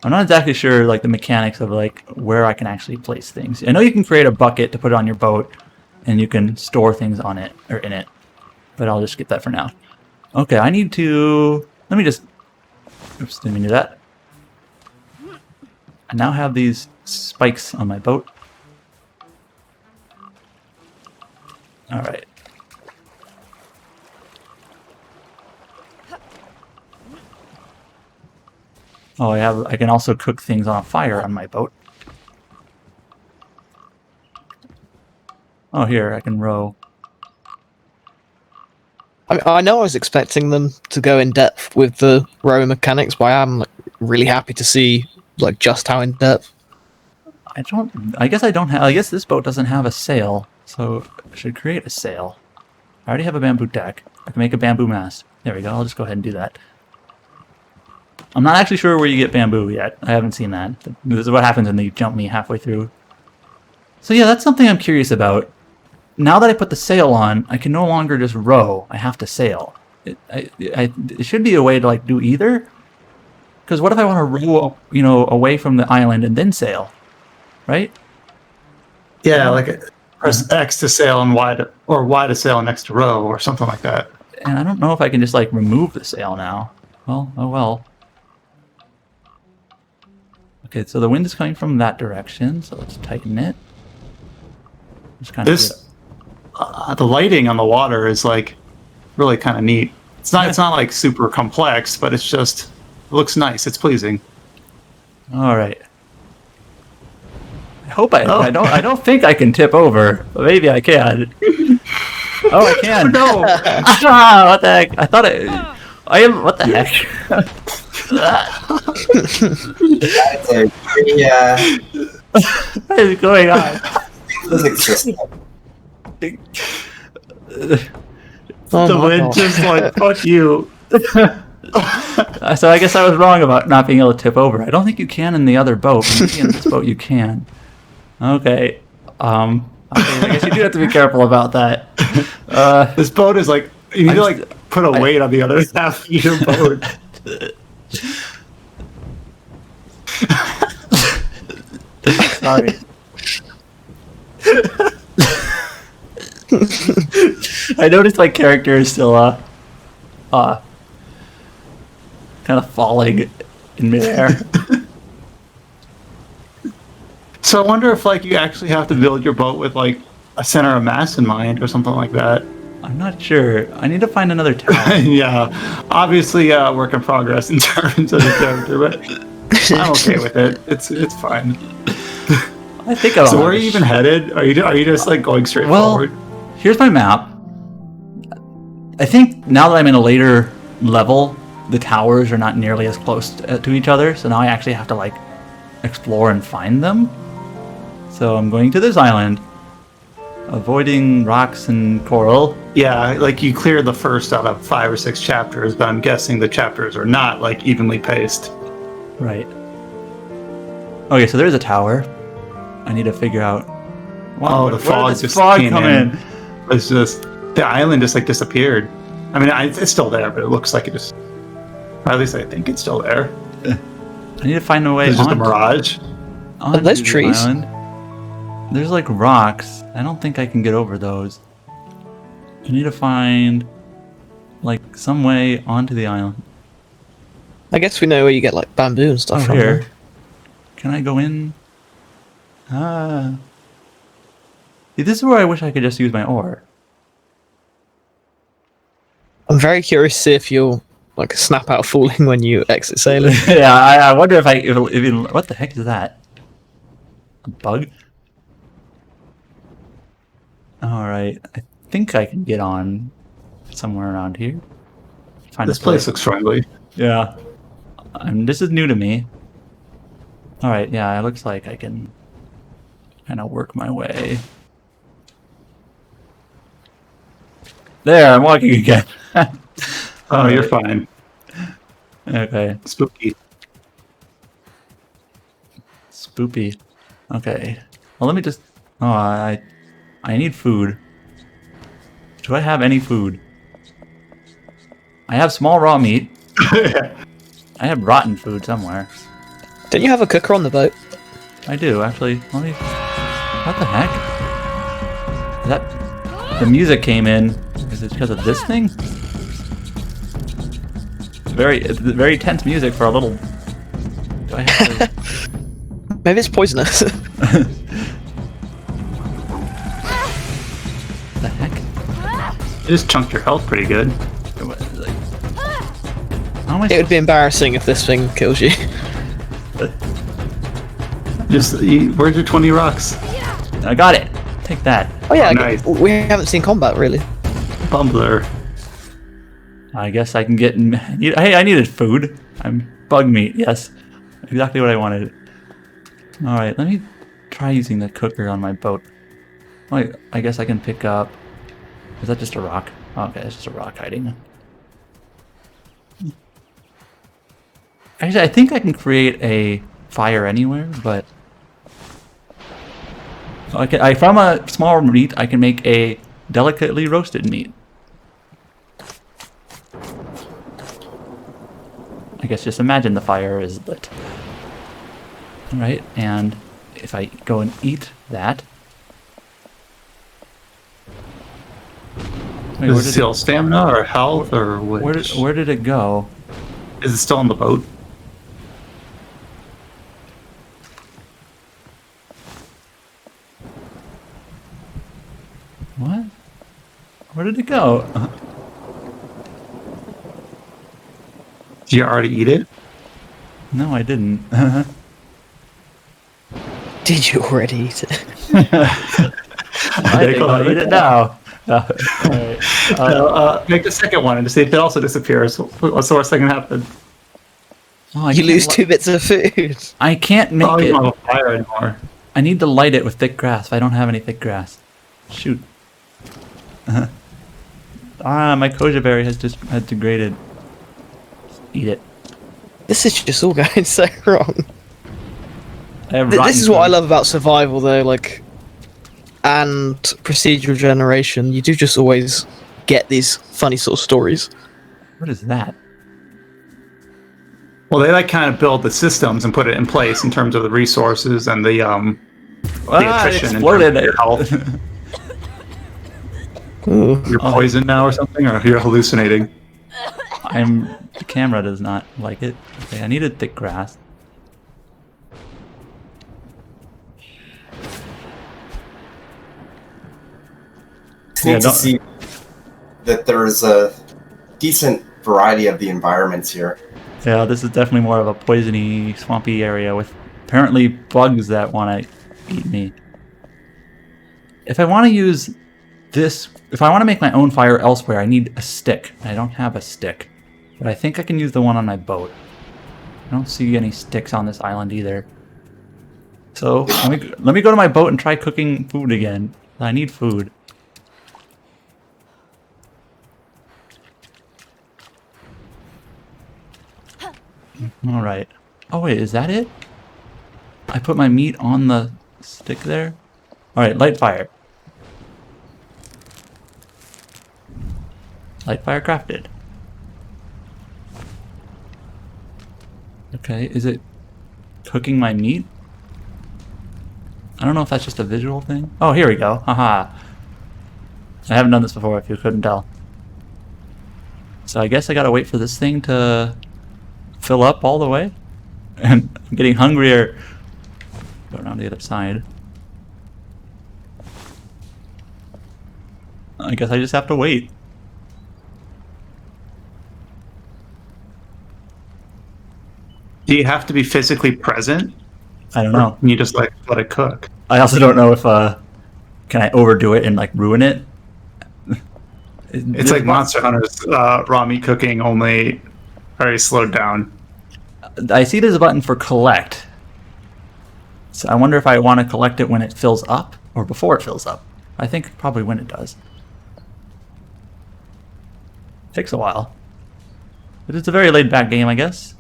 not exactly sure like the mechanics of like where I can actually place things. I know you can create a bucket to put on your boat and you can store things on it or in it, but I'll just skip that for now. Okay, I need to, let me just, oops, didn't mean to do that. I now have these spikes on my boat. All right. Oh, I can also cook things on a fire on my boat. Oh, here, I can row. I know I was expecting them to go in depth with the row mechanics, but I am really happy to see like just how in depth. I guess this boat doesn't have a sail, so I should create a sail. I already have a bamboo deck. I can make a bamboo mast. There we go. I'll just go ahead and do that. I'm not actually sure where you get bamboo yet. I haven't seen that. This is what happens when they jump me halfway through. So yeah, that's something I'm curious about. Now that I put the sail on, I can no longer just row. I have to sail. It should be a way to like do either. Because what if I want to row, away from the island and then sail, right? Yeah, like press X to sail and Y to sail next to row or something like that. And I don't know if I can just like remove the sail now. Well, oh well. Okay, so the wind is coming from that direction, so let's tighten it. Just kind of the lighting on the water is like really kind of neat. It's not like super complex, but it's just it looks nice. It's pleasing. All right. I hope I don't think I can tip over, but maybe I can. Oh, I can. No. What the heck? I thought I am. What the heck? That's a pretty, What is going on? physics system. The wind just like fuck you. So I guess I was wrong about not being able to tip over. I don't think you can in the other boat. Maybe in this boat you can. Okay. Okay, I guess you do have to be careful about that. This boat is like you need to like put a weight on the other half of your boat. Sorry. I noticed my character is still kind of falling in midair. So I wonder if like you actually have to build your boat with like a center of mass in mind or something like that. I'm not sure. I need to find another tower. Yeah, obviously work in progress in terms of the character, but I'm okay with it. It's fine. I think I'll. So where are you even headed? Are you just like going straight forward? Here's my map. I think now that I'm in a later level, the towers are not nearly as close to each other, so now I actually have to like explore and find them. So I'm going to this island, avoiding rocks and coral. Yeah, like you cleared the first out of 5 or 6 chapters, but I'm guessing the chapters are not like evenly paced. Right. Okay, so there's a tower. I need to figure out. Oh, the fog just came in. It's just the island just like disappeared. I mean, it's still there, but it looks like it just. Or at least I think it's still there. I need to find a way. It's just a mirage. Are those trees? Island. There's like rocks. I don't think I can get over those. I need to find like some way onto the island. I guess we know where you get like bamboo and stuff from. Here. Then. Can I go in? See, this is where I wish I could just use my oar. I'm very curious to see if you'll like snap out falling when you exit sailing. Yeah, I wonder if what the heck is that? A bug? Alright, I think I can get on somewhere around here. Find This place looks friendly. Yeah. This is new to me. Alright, yeah, it looks like I can kind of work my way. There, I'm walking again. Oh, you're fine. Okay. Spooky. Spoopy. Okay. Well, let me just... Oh, I need food. Do I have any food? I have small raw meat. I have rotten food somewhere. Don't you have a cooker on the boat? I do, actually. Let me... What the heck? Is that... The music came in. Is it because of this thing? It's very tense music for a little... Do I have to... Maybe it's poisonous. The heck? You just chunked your health pretty good. How am I It would be embarrassing if this thing kills you. Just where's your 20 rocks? I got it. Take that. Oh yeah, Nice. we haven't seen combat really. Bumbler. I guess I can get... Hey, I needed food. I'm bug meat, yes. Exactly what I wanted. Alright, let me try using the cooker on my boat. Wait, I guess I can pick up... Is that just a rock? Oh, okay, it's just a rock hiding. Actually, I think I can create a fire anywhere, but... Okay, from a small meat, I can make a delicately roasted meat. I guess just imagine the fire is lit. Alright, and if I go and eat that... Wait, Is it still stamina or health or which? where did it go? Is it still on the boat? What? Where did it go? Did you already eat it? No, I didn't. Did you already eat it? I think I'll eat it now. Alright. Make the second one and just see if it also disappears. What's the worst thing can happen? Oh, I You can't lose 2 bits of food. I can't make Oh, you it. don't have a fire anymore. I need to light it with thick grass. I don't have any thick grass. Shoot. My koja berry has degraded. Just eat it. This is just all going so wrong. I have This rotten is what I food. love about survival though, like and procedural generation, you do just always get these funny sort of stories. What is that? Well, they like kind of build the systems and put it in place in terms of the resources and the attrition it in terms exploded. of your health. Ooh. You're poisoned now or something, or you're hallucinating. The camera does not like it. Okay, I needed thick grass. It's neat to see that there's a decent variety of the environments here. Yeah, this is definitely more of a poisony, swampy area with apparently bugs that want to eat me. If I want to use this, if I want to make my own fire elsewhere, I need a stick. I don't have a stick, but I think I can use the one on my boat. I don't see any sticks on this island either. So let me go to my boat and try cooking food again. I need food. All right. Oh wait, is that it? I put my meat on the stick there. All right, light fire. Light fire crafted. Okay, is it cooking my meat? I don't know if that's just a visual thing. Oh, here we go. Haha. I haven't done this before, if you couldn't tell. So I guess I gotta wait for this thing to fill up all the way. And I'm getting hungrier. Go around the other side. I guess I just have to wait. Do you have to be physically present? I don't Or know. can you just like let it cook? I also don't know if can I overdo it and like ruin it? It's like Monster Hunter's raw meat cooking, only very slowed down. I see there's a button for collect. So I wonder if I want to collect it when it fills up or before it fills up. I think probably when it does. Takes a while. But it's a very laid back game, I guess.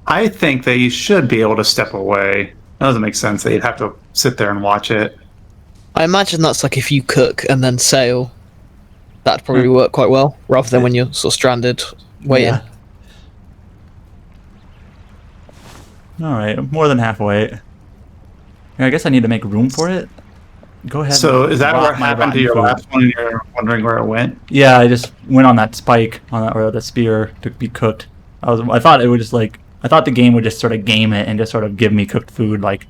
I think that you should be able to step away. That doesn't make sense that you'd have to sit there and watch it. I imagine that's like if you cook and then sail, that'd probably work quite well, rather than when you're sort of stranded waiting. Yeah. Alright, I'm more than halfway. Yeah, I guess I need to make room for it. Go ahead. So is that rot what my happened to rotten your food. last one and you're wondering where it went? Yeah, I just went on that spike on that, or the spear to be cooked. I thought it would just like I thought the game would just sort of game it and just sort of give me cooked food, like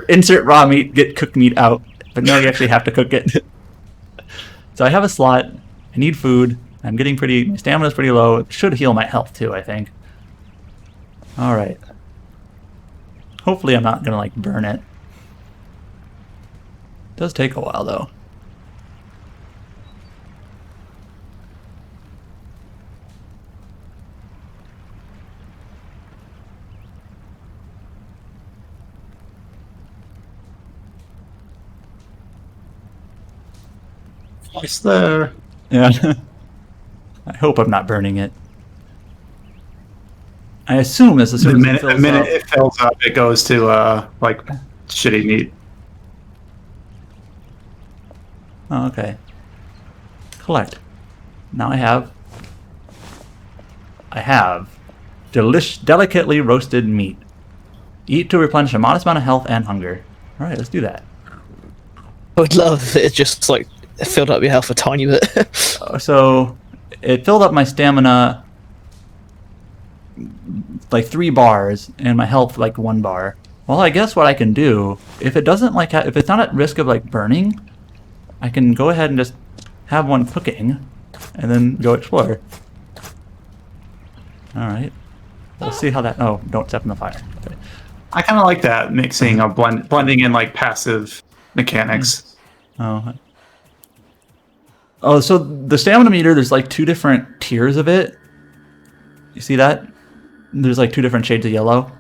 insert raw meat, get cooked meat out. But no, you actually have to cook it. So I have a slot. I need food. I'm getting my stamina's pretty low. It should heal my health too, I think. All right. Hopefully I'm not gonna like burn it. Does take a while though. It's there. Yeah. I hope I'm not burning it. I assume as soon as The minute it fills up, it goes to like shitty meat. Oh, okay. Collect. Now I have delicately roasted meat. Eat to replenish a modest amount of health and hunger. All right, let's do that. I would love if it just like filled up your health a tiny bit. So it filled up my stamina like 3 bars and my health like 1 bar. Well, I guess what I can do, if it doesn't like if it's not at risk of like burning, I can go ahead and just have one cooking and then go explore. All right. We'll see how that. Oh, don't step in the fire. Okay. I kind of like that mixing of blending in like passive mechanics. Oh. Oh, so the stamina meter, there's like 2 different tiers of it. You see that? There's like 2 different shades of yellow.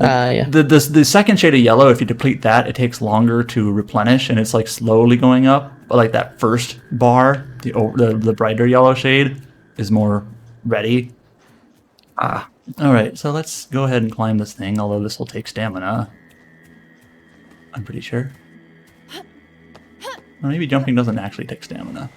Yeah. The second shade of yellow, if you deplete that, it takes longer to replenish, and it's like slowly going up. But like that first bar, the brighter yellow shade, is more ready. All right, so let's go ahead and climb this thing. Although this will take stamina. I'm pretty sure. Or maybe jumping doesn't actually take stamina.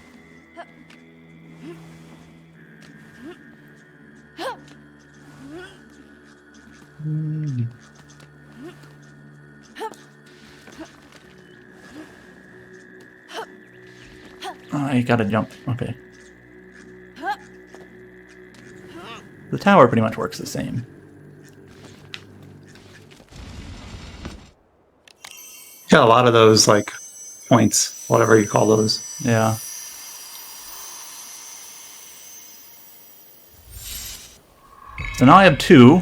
Oh, I gotta jump. Okay. The tower pretty much works the same. Yeah, a lot of those like points, whatever you call those. Yeah. So now I have 2.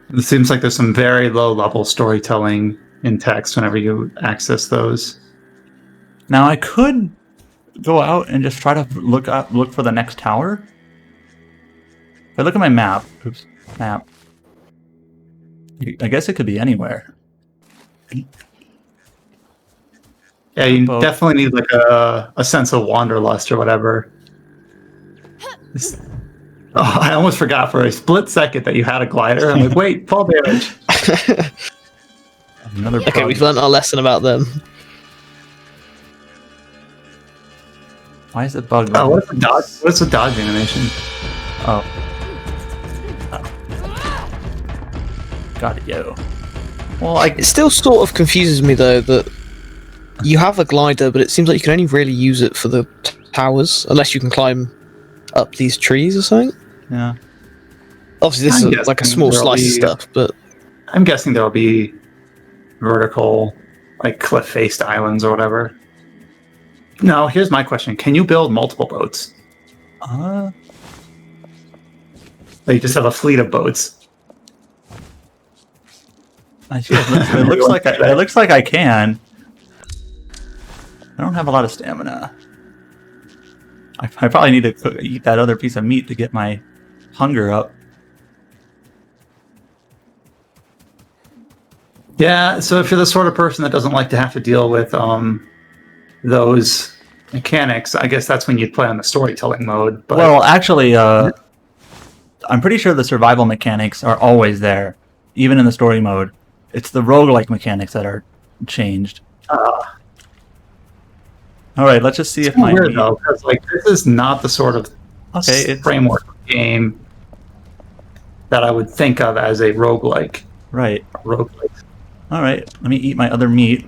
It seems like there's some very low level storytelling in text whenever you access those. Now I could go out and just try to look for the next tower. If I look at my map, map. I guess it could be anywhere. Yeah, you definitely need like a sense of wanderlust or whatever. Oh, I almost forgot for a split second that you had a glider. I'm like, wait, fall damage. Another Okay, bug. we've learned our lesson about them. Why is it bugged? Oh, what's the dodge animation? Oh. Got it, yo. Well, It still sort of confuses me though that you have a glider, but it seems like you can only really use it for the towers, unless you can climb up these trees or something. yeah. Obviously, this is like a small slice of stuff, but I'm guessing there'll be vertical, like cliff-faced islands or whatever. Now, here's my question: can you build multiple boats? Like you just have a fleet of boats. It looks like I can. I don't have a lot of stamina. I probably need to eat that other piece of meat to get my hunger up. Yeah, so if you're the sort of person that doesn't like to have to deal with those mechanics, I guess that's when you'd play on the storytelling mode. But Well, actually, I'm pretty sure the survival mechanics are always there, even in the story mode. It's the roguelike mechanics that are changed. All right, let's just see if my weird though, because like this is not the sort of framework game that I would think of as a roguelike. Right. Roguelike. All right, let me eat my other meat,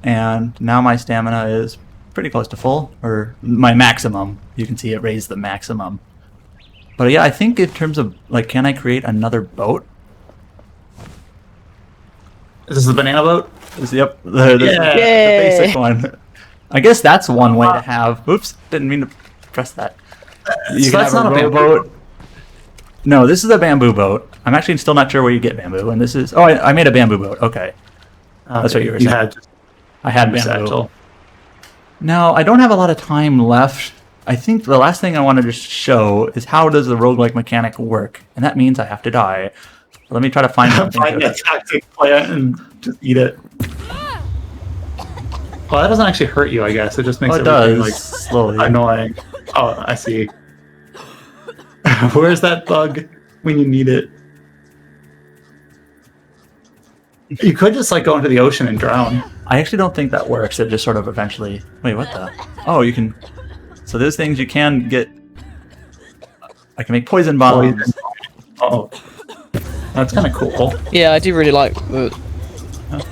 and now my stamina is pretty close to full, or my maximum. You can see it raised the maximum. But yeah, I think in terms of like, can I create another boat? Is this the banana boat? Yep, the basic one. I guess that's one way to have. Oops, didn't mean to press that. You So can that's have not a bamboo rowboat. No, this is a bamboo boat. I'm actually still not sure where you get bamboo, and this is. Oh, I made a bamboo boat. Okay, that's what you were saying. I had bamboo. Satchel. Now I don't have a lot of time left. I think the last thing I want to just show is how does the roguelike mechanic work, and that means I have to die. Let me try to find something. Find a tactic plant and just eat it. Well, that doesn't actually hurt you, I guess. It just makes it everything does like slowly. annoying. Oh, I see. Where's that bug when you need it? You could just like go into the ocean and drown. I actually don't think that works. It just sort of eventually. Wait, what the? Oh, you can. So there's things you can get. I can make poison bombs. Oh, that's kind of cool. yeah, I do really like the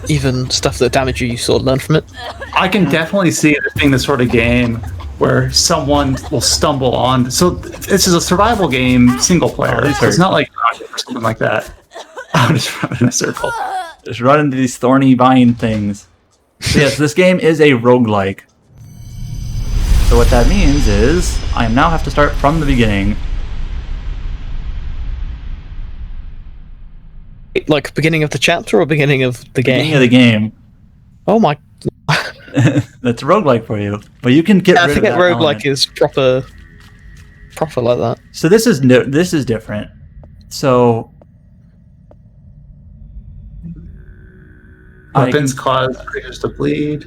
even stuff that damage you sort of learn from it. I can definitely see it being the sort of game where someone will stumble on. So this is a survival game, single player. So it's not like or something like that. I'm just running in a circle. Just run into these thorny vine things. So yes, this game is a roguelike. So what that means is I now have to start from the beginning. Like beginning of the chapter or beginning of the game? Beginning of the game. Oh my! That's roguelike for you. But you can get I rid forget of that roguelike element. is proper like that. So this is this is different. So Weapons cause creatures to bleed.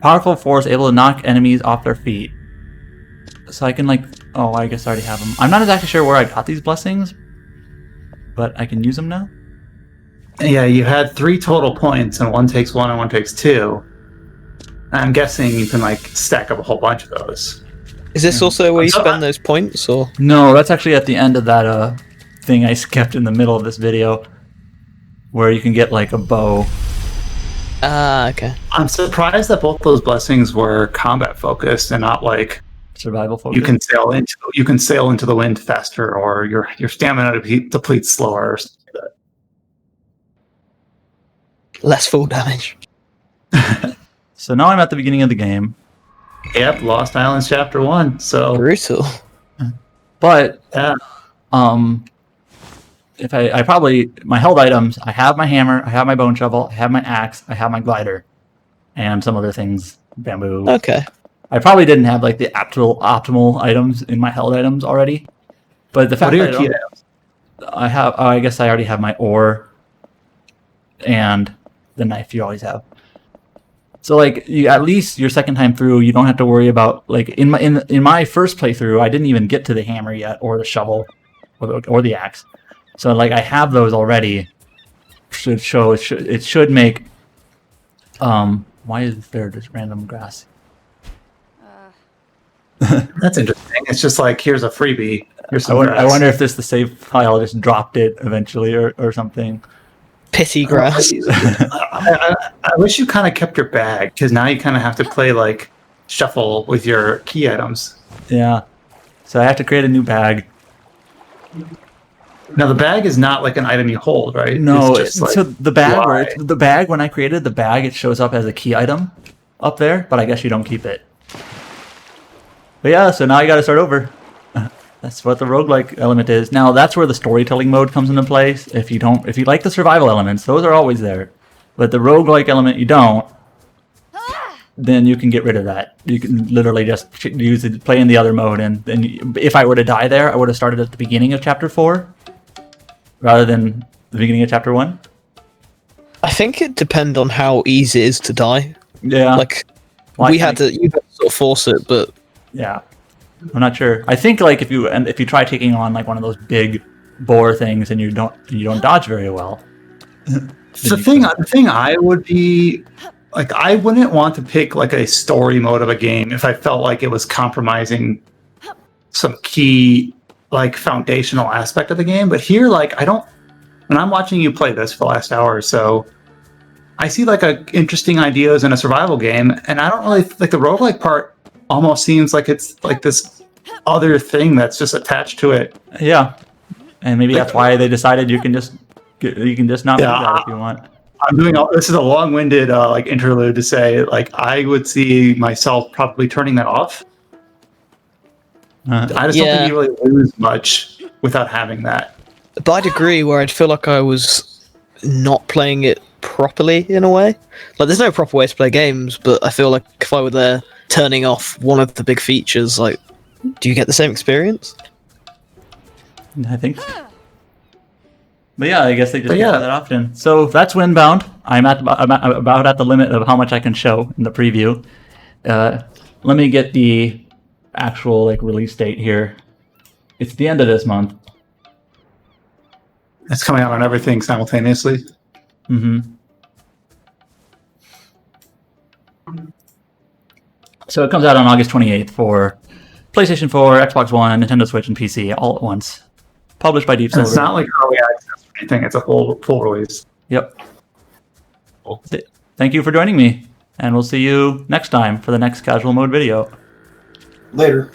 Powerful force able to knock enemies off their feet. So I can like, oh, I guess I already have them. I'm not exactly sure where I got these blessings, but I can use them now. Yeah, you had 3 total points, and one takes 1 and one takes 2. I'm guessing you can like stack up a whole bunch of those. Is this also where you spend those points, or? No, that's actually at the end of that thing I skipped in the middle of this video, where you can get like a bow. Ah, okay. I'm surprised that both those blessings were combat focused and not like Survival focus. you can sail into the wind faster, or your stamina depletes slower. Or something like that. Less full damage. So now I'm at the beginning of the game. Yep, Lost Islands Chapter 1. So Brutal. But yeah. if I probably my held items, I have my hammer, I have my bone shovel, I have my axe, I have my glider, and some other things, bamboo. Okay. I probably didn't have like the optimal items in my held items already, but the fact that I have, I guess I already have my ore and the knife you always have. So like you, at least your second time through, you don't have to worry about like in my first playthrough, I didn't even get to the hammer yet, or the shovel, or the axe. So like I have those already. It should make. Why is there just random grass? That's interesting. It's just like here's a freebie. Here's some I wonder if this the save file just dropped it eventually or something. Pity grass. I wish you kind of kept your bag, because now you kind of have to play like shuffle with your key items. Yeah. So I have to create a new bag. Now the bag is not like an item you hold, right? No. It's just, like, so the bag when I created the bag, it shows up as a key item up there, but I guess you don't keep it. But yeah, so now you got to start over. That's what the roguelike element is. Now that's where the storytelling mode comes into place. If you like the survival elements, those are always there. But the roguelike element you don't, then you can get rid of that. You can literally just play in the other mode, and then if I were to die there, I would have started at the beginning of chapter 4 rather than the beginning of chapter 1. I think it depends on how easy it is to die. Yeah. Like you had to sort of force it, but yeah. I'm not sure. I think like if you try taking on like one of those big boar things and you don't dodge very well. The thing I would be like, I wouldn't want to pick like a story mode of a game if I felt like it was compromising some key like foundational aspect of the game. But here, like when I'm watching you play this for the last hour or so, I see like interesting ideas in a survival game, and I don't really like the roguelike part. Almost seems like it's like this other thing that's just attached to it. Yeah, and maybe that's why they decided you can just not do that if you want. I'm doing this is a long-winded like interlude to say like I would see myself probably turning that off. I just don't think you really lose much without having that. But I'd agree where I'd feel like I was not playing it properly in a way. Like there's no proper way to play games, but I feel like if I were there turning off one of the big features, like, do you get the same experience? I think so. But yeah, I guess they just don't do that often. So that's Windbound. I'm about at the limit of how much I can show in the preview. Let me get the actual like release date here. It's the end of this month. It's coming out on everything simultaneously. Mm-hmm. So it comes out on August 28th for PlayStation 4, Xbox One, Nintendo Switch, and PC all at once. Published by Deep Silver. It's not like early access or anything. It's a full release. Yep. Cool. Thank you for joining me, and we'll see you next time for the next casual mode video. Later.